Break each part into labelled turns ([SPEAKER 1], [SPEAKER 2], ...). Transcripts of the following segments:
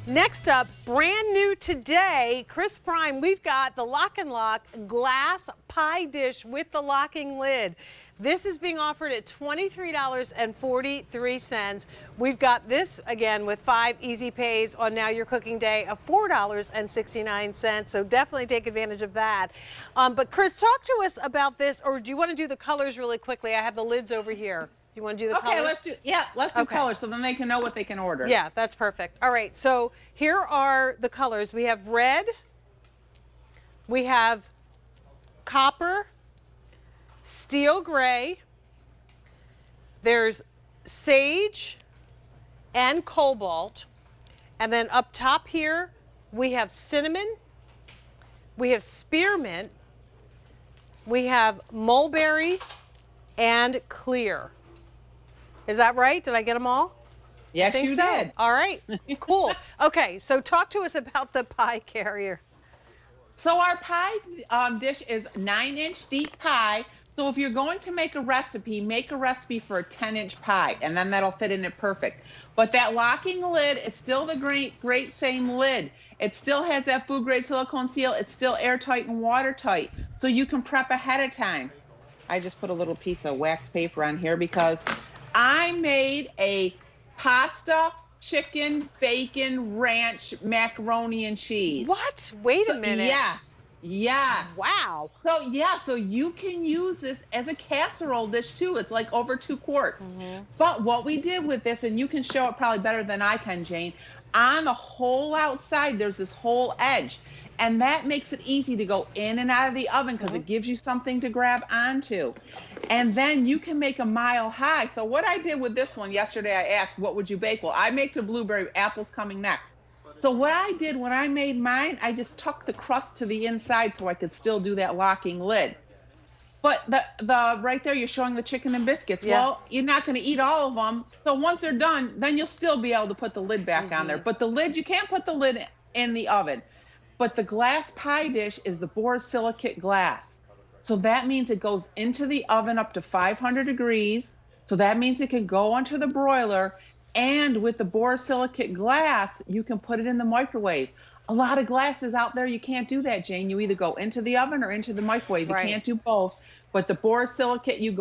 [SPEAKER 1] Next up, brand new today, Chris Prime, we've got the LocknLock glass pie dish with the locking lid. This is being offered at $23.43. We've got this, again, with 5 easy pays on Now Your Cooking Day of $4.69, so definitely take advantage of that. But Chris, talk to us about this, or do you want to do the colors really quickly? I have the lids over here. You want to do the colors?
[SPEAKER 2] Okay, let's do colors so then they can know what they can order.
[SPEAKER 1] Yeah, that's perfect. All right, so here are the colors. We have red, we have copper, steel gray, there's sage and cobalt, and then up top here we have cinnamon, we have spearmint, we have mulberry, and clear. Is that right? Did I get them all?
[SPEAKER 2] Yes,
[SPEAKER 1] I think
[SPEAKER 2] you
[SPEAKER 1] so.
[SPEAKER 2] did.
[SPEAKER 1] All right, cool. Okay, so talk to us about the pie carrier.
[SPEAKER 2] So our pie dish is 9-inch deep pie. So if you're going to make a recipe for a 10-inch pie, and then that'll fit in it perfect. But that locking lid is still the great same lid. It still has that food grade silicone seal. It's still airtight and watertight. So you can prep ahead of time. I just put a little piece of wax paper on here because I made a pasta, chicken, bacon, ranch, macaroni, and cheese.
[SPEAKER 1] What? Wait a minute.
[SPEAKER 2] Yes.
[SPEAKER 1] Wow.
[SPEAKER 2] So you can use this as a casserole dish too. It's like over 2 quarts. But what we did with this, and you can show it probably better than I can, Jane, on the whole outside, there's this whole edge. And that makes it easy to go in and out of the oven because it gives you something to grab onto. And then you can make a mile high. So what I did with this one yesterday, I asked, what would you bake? Well, I make the blueberry, apples coming next. So what I did when I made mine, I just tucked the crust to the inside so I could still do that locking lid. But the right there, you're showing the chicken and biscuits.
[SPEAKER 1] Yeah.
[SPEAKER 2] Well, you're not going to eat all of them. So once they're done, then you'll still be able to put the lid back on there. But the lid, you can't put the lid in the oven. But the glass pie dish is the borosilicate glass. So that means it goes into the oven up to 500 degrees. So that means it can go onto the broiler. And with the borosilicate glass, you can put it in the microwave. A lot of glasses out there, you can't do that, Jane. You either go into the oven or into the microwave. You can't do both. But the borosilicate, you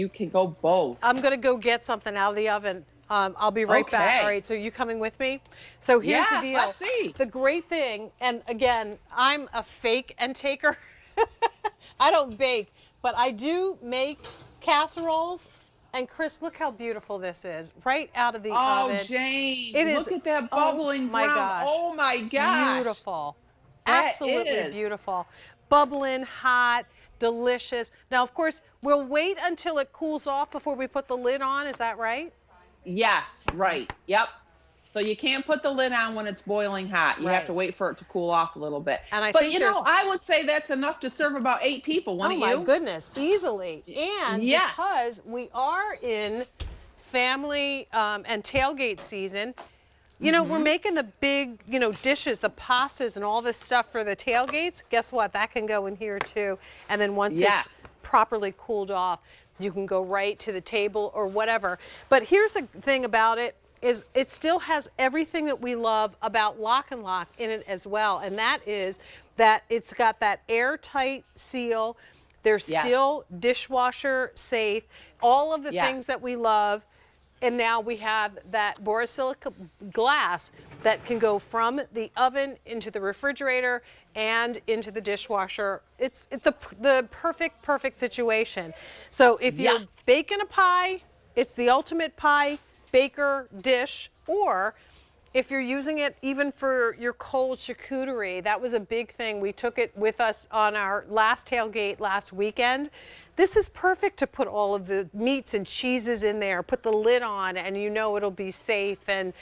[SPEAKER 2] can go both.
[SPEAKER 1] I'm going to go get something out of the oven. I'll be right back. All right, so you coming with me? So here's the deal.
[SPEAKER 2] Let's see.
[SPEAKER 1] The great thing, and again, I'm a fake and taker. I don't bake, but I do make casseroles. And Chris, look how beautiful this is, right out of the oven.
[SPEAKER 2] Oh, Jane,
[SPEAKER 1] look
[SPEAKER 2] at that bubbling brown.
[SPEAKER 1] Gosh.
[SPEAKER 2] Oh, my gosh.
[SPEAKER 1] Beautiful.
[SPEAKER 2] That
[SPEAKER 1] Absolutely
[SPEAKER 2] is
[SPEAKER 1] beautiful. Bubbling, hot, delicious. Now, of course, we'll wait until it cools off before we put the lid on. Is that right?
[SPEAKER 2] Yes, right. Yep. So you can't put the lid on when it's boiling hot. You have to wait for it to cool off a little bit.
[SPEAKER 1] And
[SPEAKER 2] but you know, I would say that's enough to serve about 8 people, wouldn't you?
[SPEAKER 1] Oh my goodness, easily. And because we are in family and tailgate season, you know, we're making the big, dishes, the pastas and all this stuff for the tailgates. Guess what? That can go in here too. And then once it's properly cooled off, you can go right to the table or whatever. But here's the thing about it is it still has everything that we love about LocknLock in it as well. And that is that it's got that airtight seal. They're still dishwasher safe. All of the things that we love. And now we have that borosilicate glass that can go from the oven into the refrigerator and into the dishwasher. It's the perfect situation. So if you're baking a pie, it's the ultimate pie baker dish, or if you're using it even for your cold charcuterie, that was a big thing. We took it with us on our last tailgate last weekend. This is perfect to put all of the meats and cheeses in there, put the lid on, and you know it'll be safe and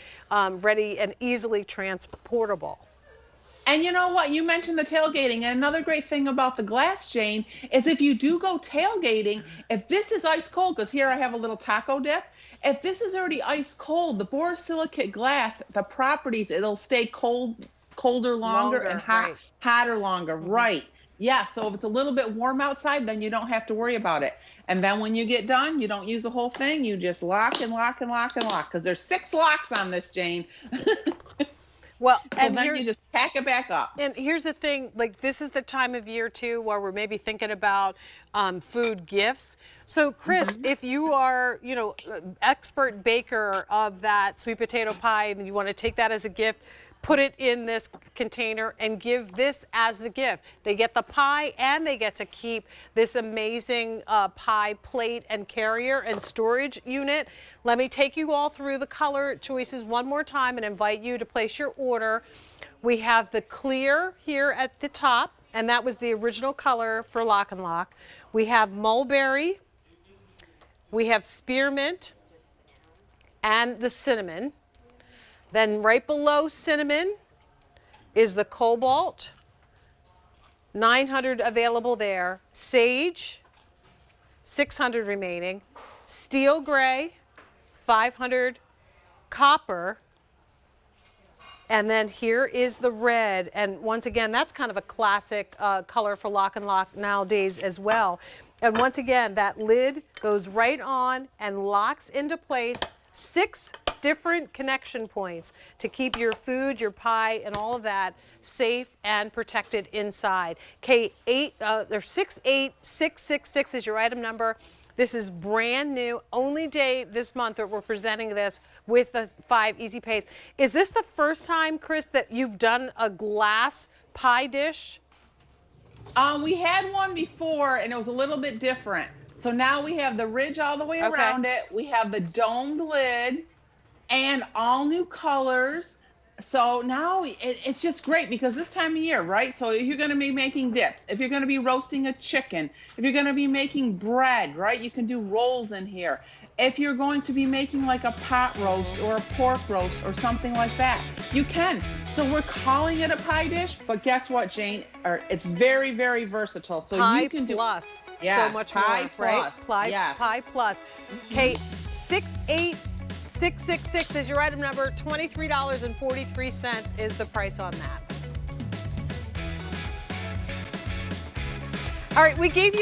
[SPEAKER 1] ready and easily transportable.
[SPEAKER 2] And you know what? You mentioned the tailgating. And another great thing about the glass, Jane, is if you do go tailgating, if this is ice cold, because here I have a little taco dip, if this is already ice cold, the borosilicate glass, the properties, it'll stay colder longer and hotter longer. Right. Yeah. So if it's a little bit warm outside, then you don't have to worry about it. And then when you get done, you don't use the whole thing. You just lock and lock and lock and lock, because there's 6 locks on this, Jane.
[SPEAKER 1] Well,
[SPEAKER 2] So
[SPEAKER 1] and
[SPEAKER 2] then you just pack it back up.
[SPEAKER 1] And here's the thing, like this is the time of year too where we're maybe thinking about food gifts. So Chris, if you are, you know, expert baker of that sweet potato pie and you want to take that as a gift, put it in this container and give this as the gift. They get the pie and they get to keep this amazing pie plate and carrier and storage unit. Let me take you all through the color choices one more time and invite you to place your order. We have the clear here at the top, and that was the original color for LocknLock. We have mulberry, we have spearmint, and the cinnamon. Then right below cinnamon is the cobalt, 900 available there. Sage, 600 remaining. Steel gray, 500. Copper. And then here is the red. And once again, that's kind of a classic color for LocknLock nowadays as well. And once again, that lid goes right on and locks into place. 6 different connection points to keep your food, your pie, and all of that safe and protected inside. There's 68666 is your item number. This is brand new, only day this month that we're presenting this with the 5 easy pays. Is this the first time, Chris, that you've done a glass pie dish?
[SPEAKER 2] We had one before and it was a little bit different. So now we have the ridge all the way around it. We have the domed lid and all new colors. So now it's just great because this time of year, right? So if you're going to be making dips, if you're going to be roasting a chicken, if you're going to be making bread, right? You can do rolls in here. If you're going to be making like a pot roast or a pork roast or something like that, you can. So we're calling it a pie dish, but guess what, Jane? It's very, very versatile. So
[SPEAKER 1] Pie
[SPEAKER 2] you can do
[SPEAKER 1] plus,
[SPEAKER 2] yeah,
[SPEAKER 1] so much
[SPEAKER 2] pie
[SPEAKER 1] more,
[SPEAKER 2] plus,
[SPEAKER 1] right?
[SPEAKER 2] yes.
[SPEAKER 1] Pie plus. Okay, 68666 is your item number. $23.43 is the price on that. All right, we gave you